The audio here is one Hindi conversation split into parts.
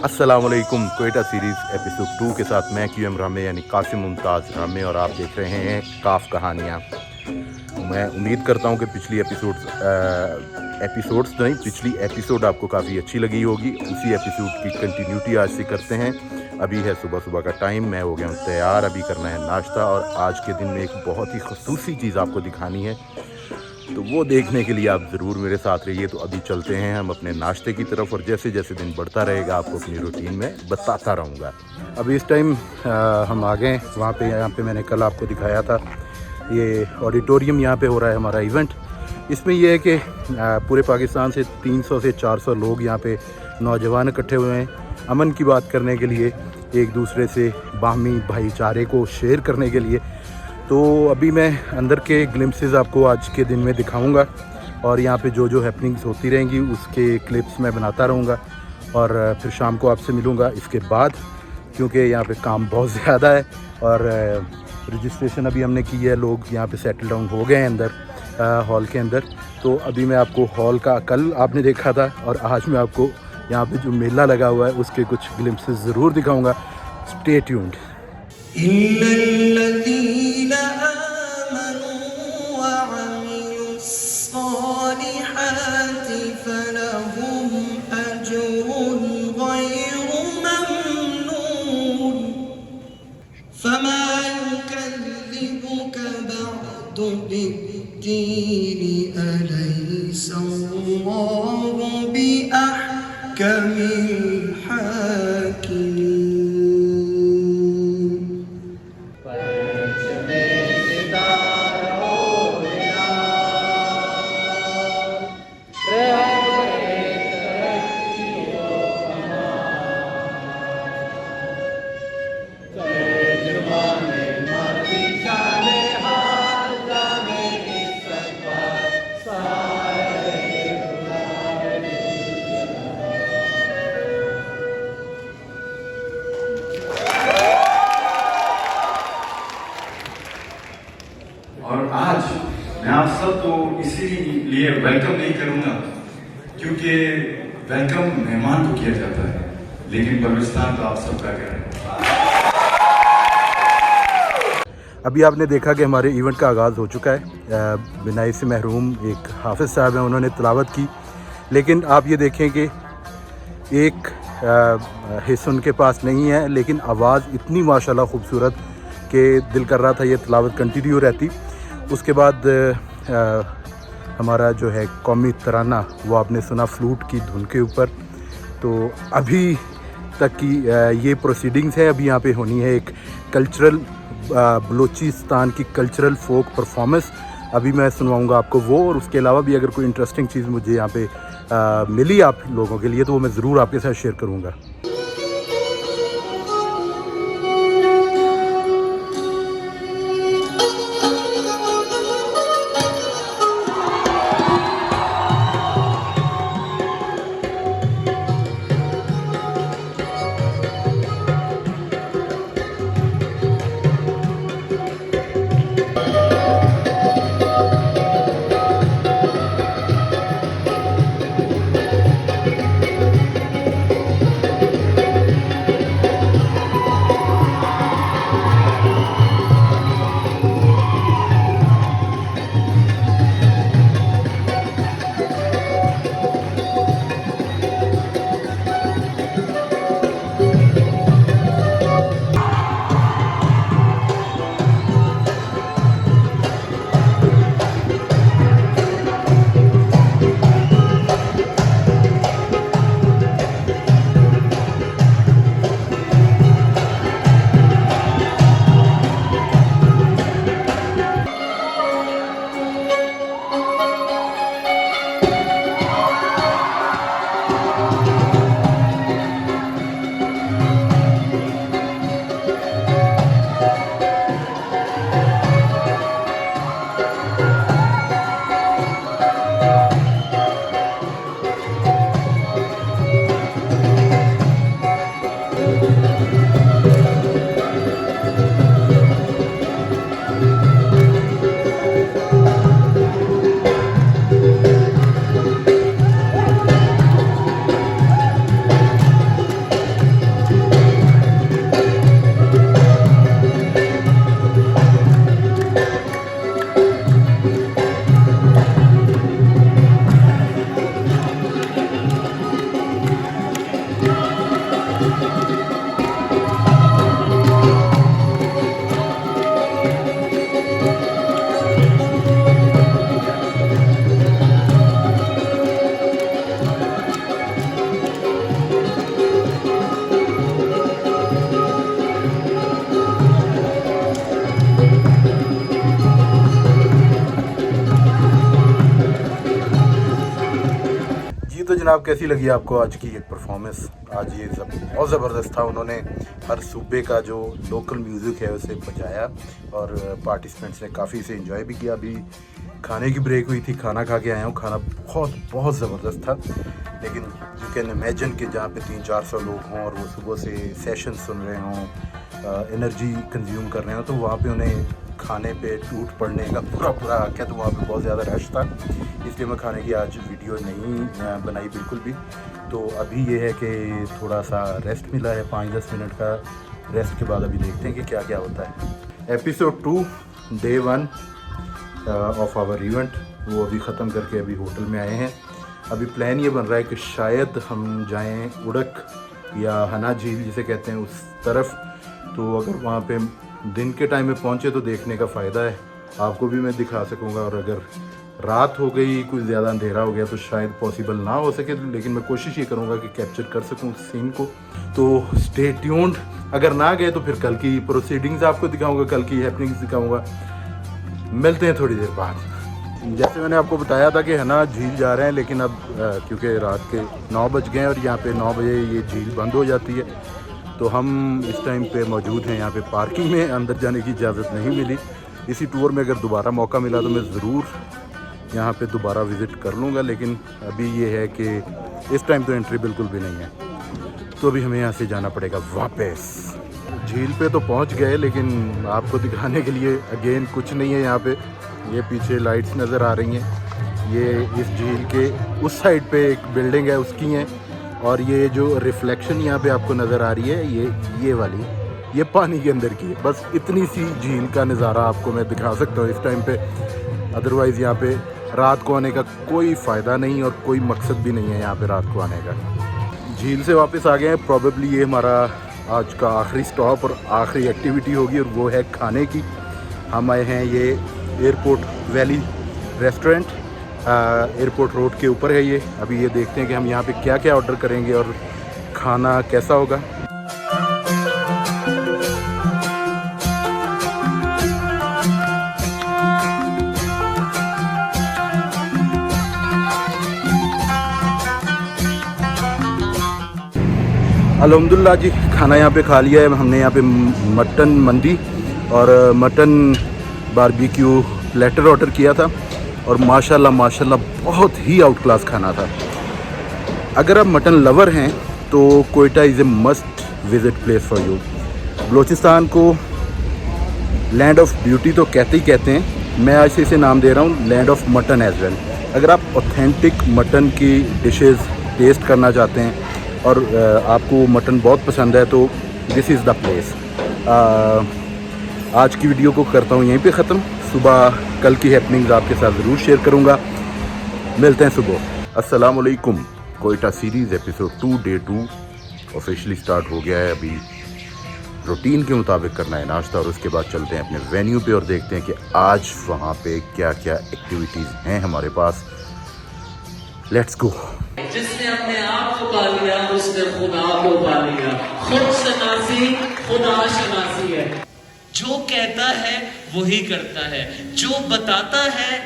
अस्सलाम वालेकुम। कोयटा सीरीज़ एपिसोड 2 के साथ मैं QM रामे यानी कासिम मुमताज़ रामे और आप देख रहे हैं काफ कहानियाँ। मैं उम्मीद करता हूँ कि पिछली एपिसोड्स नहीं, पिछली एपिसोड आपको काफ़ी अच्छी लगी होगी। उसी एपिसोड की कंटिन्यूटी आज से करते हैं। अभी है सुबह सुबह का टाइम, मैं हो गया हूँ तैयार, अभी करना है नाश्ता और आज के दिन में एक बहुत ही ख़ुसूसी चीज़ आपको दिखानी है, तो वो देखने के लिए आप ज़रूर मेरे साथ रहिए। तो अभी चलते हैं हम अपने नाश्ते की तरफ और जैसे जैसे दिन बढ़ता रहेगा आपको अपनी रूटीन में बताता रहूँगा। अभी इस टाइम हम आ गए वहाँ पे, यहाँ पे मैंने कल आपको दिखाया था ये ऑडिटोरियम, यहाँ पे हो रहा है हमारा इवेंट। इसमें यह है कि पूरे पाकिस्तान से 300 से 400 लोग यहाँ पे नौजवान इकट्ठे हुए हैं अमन की बात करने के लिए, एक दूसरे से बाहमी भाईचारे को शेयर करने के लिए। तो अभी मैं अंदर के ग्लिम्पसेस आपको आज के दिन में दिखाऊंगा और यहाँ पे जो जो हैपनिंग्स होती रहेंगी उसके क्लिप्स मैं बनाता रहूँगा और फिर शाम को आपसे मिलूँगा इसके बाद, क्योंकि यहाँ पे काम बहुत ज़्यादा है और रजिस्ट्रेशन अभी हमने की है, लोग यहाँ पे सेटल डाउन हो गए हैं अंदर हॉल के अंदर। तो अभी मैं आपको हॉल का, कल आपने देखा था और आज मैं आपको यहाँ पे जो मेला लगा हुआ है उसके कुछ ग्लिम्पसेस ज़रूर दिखाऊँगा। Stay tuned. और आज मैं आप सबको इसीलिए वेलकम नहीं करूंगा क्योंकि वेलकम मेहमान को किया जाता है, लेकिन बलूचिस्तान तो आप सबका घर है। अभी आपने देखा कि हमारे इवेंट का आगाज़ हो चुका है। बिनाई से महरूम एक हाफिज़ साहब हैं, उन्होंने तिलावत की, लेकिन आप ये देखें कि एक हिस्सा उनके पास नहीं है, लेकिन आवाज़ इतनी माशाल्लाह खूबसूरत कि दिल कर रहा था ये तिलावत कंटिन्यू रहती। उसके बाद हमारा जो है कौमी तराना वो आपने सुना फ्लूट की धुन के ऊपर। तो अभी तक की ये प्रोसीडिंग्स है, अभी यहाँ पे होनी है एक कल्चरल बलूचिस्तान की कल्चरल फोक परफॉर्मेंस। अभी मैं सुनवाऊँगा आपको वो, और उसके अलावा भी अगर कोई इंटरेस्टिंग चीज़ मुझे यहाँ पे मिली आप लोगों के लिए तो वो मैं ज़रूर आपके साथ शेयर करूँगा। जनाब, कैसी लगी आपको आज की ये परफॉर्मेंस? आज ये सब बहुत ज़बरदस्त था। उन्होंने हर सूबे का जो लोकल म्यूज़िक है उसे बजाया और पार्टिसिपेंट्स ने काफ़ी इसे एंजॉय भी किया। अभी खाने की ब्रेक हुई थी, खाना खा के आया हूँ। खाना बहुत बहुत ज़बरदस्त था, लेकिन यू कैन इमेजिन कि जहाँ पे 300-400 लोग हों और वो सुबह से सेशन सुन रहे हों, एनर्जी कंज्यूम कर रहे हो, तो वहाँ पे उन्हें खाने पे टूट पड़ने का पूरा आ गया। तो वहाँ पे बहुत ज़्यादा रश था, इसलिए मैं खाने की आज वीडियो नहीं बनाई बिल्कुल भी। तो अभी ये है कि थोड़ा सा रेस्ट मिला है, 5-10 मिनट का रेस्ट के बाद अभी देखते हैं कि क्या क्या होता है। Episode 2 day 1 of our event वो अभी ख़त्म करके अभी होटल में आए हैं। अभी प्लान ये बन रहा है कि शायद हम जाएं उड़क या हना झील जिसे कहते हैं उस तरफ। तो अगर वहाँ पे दिन के टाइम में पहुँचे तो देखने का फ़ायदा है, आपको भी मैं दिखा सकूँगा। और अगर रात हो गई, कुछ ज़्यादा अंधेरा हो गया तो शायद पॉसिबल ना हो सके, लेकिन मैं कोशिश ये करूँगा कि कैप्चर कर सकूँ सीन को। तो स्टे ट्यून्ड। अगर ना गए तो फिर कल की प्रोसीडिंग्स आपको दिखाऊँगा, कल की हैपनिंग्स दिखाऊँगा। मिलते हैं थोड़ी देर बाद। जैसे मैंने आपको बताया था कि हना झील जा रहे हैं, लेकिन अब क्योंकि रात के 9 बज गए और यहाँ पे 9 बजे ये झील बंद हो जाती है, तो हम इस टाइम पे मौजूद हैं यहाँ पे पार्किंग में। अंदर जाने की इजाज़त नहीं मिली। इसी टूर में अगर दोबारा मौका मिला तो मैं ज़रूर यहाँ पे दोबारा विज़िट कर लूँगा, लेकिन अभी ये है कि इस टाइम तो एंट्री बिल्कुल भी नहीं है। तो अभी हमें यहाँ से जाना पड़ेगा वापस। झील पे तो पहुँच गए, लेकिन आपको दिखाने के लिए अगेन कुछ नहीं है यहाँ पे। ये पीछे लाइट्स नज़र आ रही हैं, ये इस झील के उस साइड पे एक बिल्डिंग है उसकी हैं, और ये जो रिफ्लेक्शन यहाँ पे आपको नज़र आ रही है ये वाली, ये पानी के अंदर की है। बस इतनी सी झील का नज़ारा आपको मैं दिखा सकता हूँ इस टाइम पे। अदरवाइज़ यहाँ पे रात को आने का कोई फ़ायदा नहीं और कोई मकसद भी नहीं है यहाँ पे रात को आने का। झील से वापस आ गए हैं। प्रॉबेबली ये हमारा आज का आखिरी स्टॉप और आखिरी एक्टिविटी होगी, और वो है खाने की। हम आए हैं ये airport valley restaurant, airport road के ऊपर है ये। अभी ये देखते हैं कि हम यहाँ पे क्या क्या ऑर्डर करेंगे और खाना कैसा होगा। अल्हम्दुलिल्लाह जी, खाना यहाँ पे खा लिया है हमने। यहाँ पे मटन मंदी और मटन बारबेक्यू प्लेटर ऑर्डर किया था, और माशाल्लाह बहुत ही आउट क्लास खाना था। अगर आप मटन लवर हैं तो Quetta is a must visit place for you. Balochistan को लैंड ऑफ ब्यूटी तो कहते ही कहते हैं, मैं आज से इसे नाम दे रहा हूँ land of mutton as well. अगर आप ऑथेंटिक मटन की डिशेस टेस्ट करना चाहते हैं और आपको मटन बहुत पसंद है तो दिस इज़ द प्लेस। आज की वीडियो को करता हूँ यहीं पे ख़त्म। सुबह कल की हैपनिंग्स आपके साथ ज़रूर शेयर करूँगा। मिलते हैं सुबह। अस्सलाम वालेकुम। Quetta series episode 2 day 2 officially start हो गया है। अभी रूटीन के मुताबिक करना है नाश्ता, और उसके बाद चलते हैं अपने वेन्यू पे और देखते हैं कि आज वहाँ पे क्या क्या एक्टिविटीज़ हैं हमारे पास। Let's go. जिसने अपने आप को पा लिया उसने खुदा को पा लिया। खुद शनासी खुदा शनासी है। जो कहता है वही करता है, जो बताता है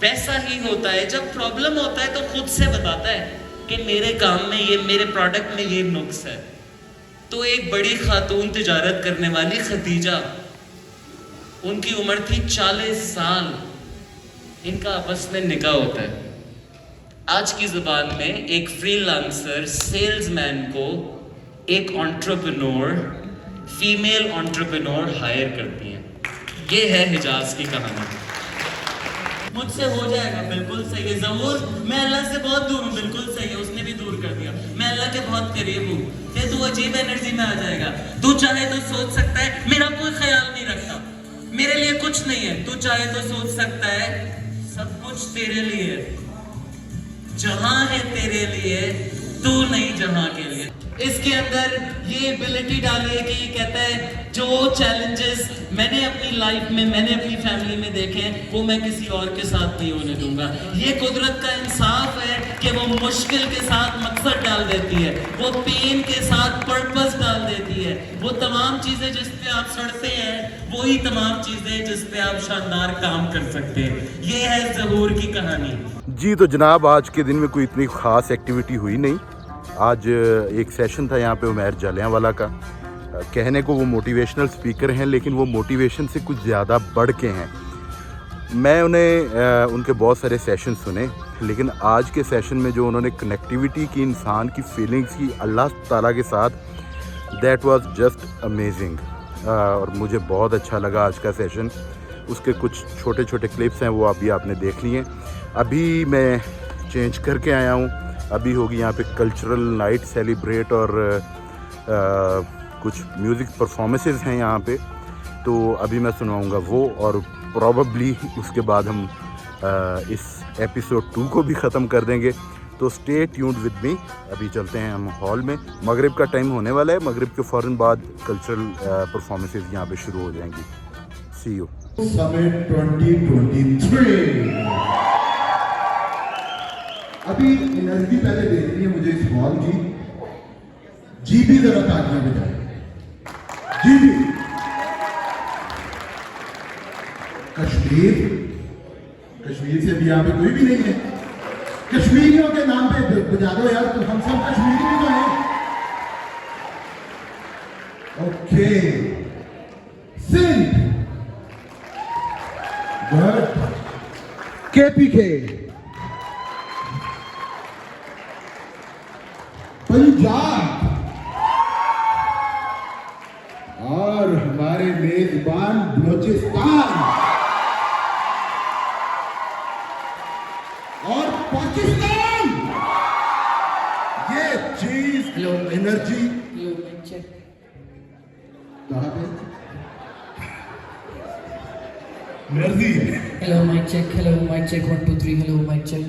वैसा ही होता है। जब प्रॉब्लम होता है तो खुद से बताता है कि मेरे काम में ये, मेरे प्रोडक्ट में ये नुक्स है। तो एक बड़ी खातून तिजारत करने वाली खदीजा, उनकी उम्र थी 40 साल। इनका आपस में निकाह होता है। आज की ज़बान में एक फ्रीलांसर सेल्समैन को एक एंटरप्रेन्योर, फीमेल एंटरप्रेन्योर हायर करती है। ये है हिजाज की कहानी। मुझसे हो जाएगा, बिल्कुल सही है ज़रूर। मैं अल्लाह से बहुत दूर हूँ, बिल्कुल सही है, उसने भी दूर कर दिया। मैं अल्लाह के बहुत करीब हूँ। ये तू अजीब एनर्जी में आ जाएगा। तू चाहे तो सोच सकता है मेरा कोई ख्याल नहीं रखता, मेरे लिए कुछ नहीं है। तू चाहे तो सोच सकता है सब कुछ तेरे लिए, जहां है तेरे लिए, तू नहीं जहां के लिए। इसके अंदर ये एबिलिटी डाली है कि ये कहता है जो चैलेंजेस मैंने अपनी लाइफ में, मैंने अपनी फैमिली में देखे वो मैं किसी और के साथ नहीं होने दूंगा। ये कुदरत का इंसाफ है कि वो मुश्किल के साथ मकसद डाल देती है, वो पेन के साथ पर्पस डाल देती है। वो तमाम चीजें जिस पे आप सड़ते हैं वही तमाम चीजें जिस पे आप शानदार काम कर सकते हैं। ये है ज़हूर की कहानी। जी तो जनाब, आज के दिन में कोई इतनी ख़ास एक्टिविटी हुई नहीं। आज एक सेशन था यहाँ पे उमैर जालियांवाला का। कहने को वो मोटिवेशनल स्पीकर हैं, लेकिन वो मोटिवेशन से कुछ ज़्यादा बढ़ के हैं। मैं उन्हें उनके बहुत सारे सेशन सुने, लेकिन आज के सेशन में जो उन्होंने कनेक्टिविटी की, इंसान की फीलिंग्स की अल्लाह ताला के साथ, दैट वाज जस्ट अमेजिंग। और मुझे बहुत अच्छा लगा आज का सेशन। उसके कुछ छोटे छोटे क्लिप्स हैं, वो अभी आपने देख लिए। अभी मैं चेंज करके आया हूँ। अभी होगी यहाँ पे कल्चरल नाइट सेलिब्रेट और कुछ म्यूज़िक परफॉर्मेंसेस हैं यहाँ पे, तो अभी मैं सुनाऊँगा वो। और प्रॉबली उसके बाद हम इस एपिसोड 2 को भी ख़त्म कर देंगे। तो स्टे ट्यून्ड विद मी। अभी चलते हैं हम हॉल में। मगरिब का टाइम होने वाला है। मगरिब के फ़ौरन बाद कल्चरल परफॉर्मेंसेस यहाँ पे शुरू हो जाएंगी। सी यू। समिट 2023। अभी एनर्जी पहले देखनी है मुझे इस हॉल की। जीबी जरा तालियां बजाए। जीबी। कश्मीर से भी यहाँ पे कोई भी नहीं है। कश्मीरियों के नाम पे बजा दो यार, तो हम सब कश्मीरी भी तो हैं। ओके, सिंध, गुड, केपीके, पंजाब, और हमारे मेजबान बलोचिस्तान और पाकिस्तान। ये चीज एनर्जी कहाँ पे? Energy. Hello, mic check. Hello, mic check. 1 2 3. Hello, mic check.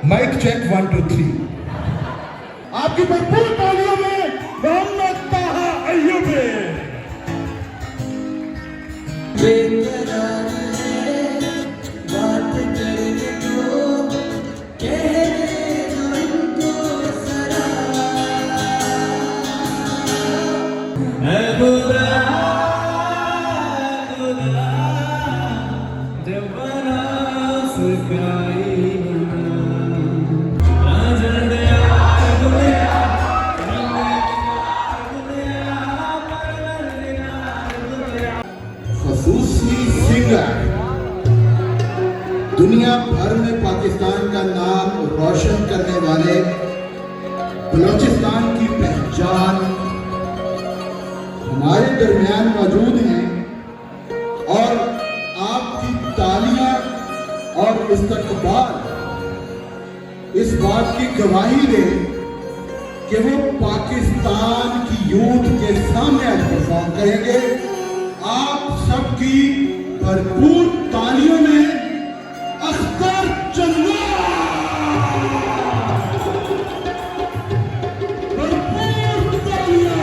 Mic check 1 2 3। आपकी भरपूर तालियों में मोहम्मद ताहा अय्यूबी। खसूसी सिंगर दुनिया भर में पाकिस्तान का नाम रोशन करने वाले, बलोचिस्तान की पहचान हमारे दरमियान मौजूद हैं। और आपकी तालियां और इस्तकबाल इस बात की गवाही दे कि वो पाकिस्तान की यूथ के सामने आज परफॉर्म करेंगे। आप सबकी भरपूर तालियों में अख्तर जल्लाद। भरपूर तालियां।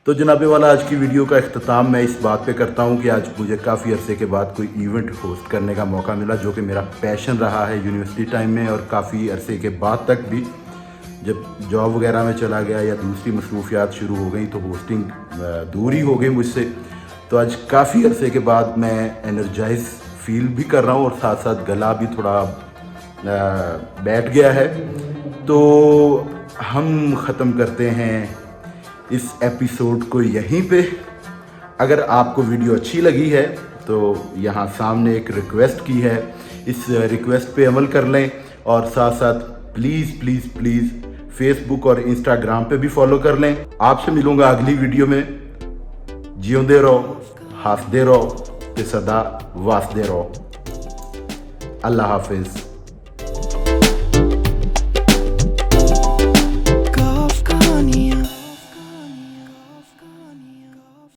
तो जनाबे वाला, आज की वीडियो का इख्तिताम मैं इस बात पे करता हूँ कि आज मुझे काफ़ी अरसे के बाद कोई इवेंट होस्ट करने का मौका मिला, जो कि मेरा पैशन रहा है यूनिवर्सिटी टाइम में, और काफ़ी अरसे के बाद तक भी जब जॉब वगैरह में चला गया या दूसरी मसरूफियात शुरू हो गई तो होस्टिंग दूर ही हो गई मुझसे। तो आज काफ़ी अरसे के बाद मैं एनर्जाइज फील भी कर रहा हूँ और साथ साथ गला भी थोड़ा बैठ गया है। तो हम ख़त्म करते हैं इस एपिसोड को यहीं पे। अगर आपको वीडियो अच्छी लगी है तो यहाँ सामने एक रिक्वेस्ट की है, इस रिक्वेस्ट पे अमल कर लें और साथ साथ प्लीज़ प्लीज़ प्लीज़ फेसबुक और इंस्टाग्राम पे भी फॉलो कर लें। आपसे मिलूँगा अगली वीडियो में। जियोंदे रहो, हंसदे रहो ते सदा वासदे रहो। अल्लाह हाफिज़।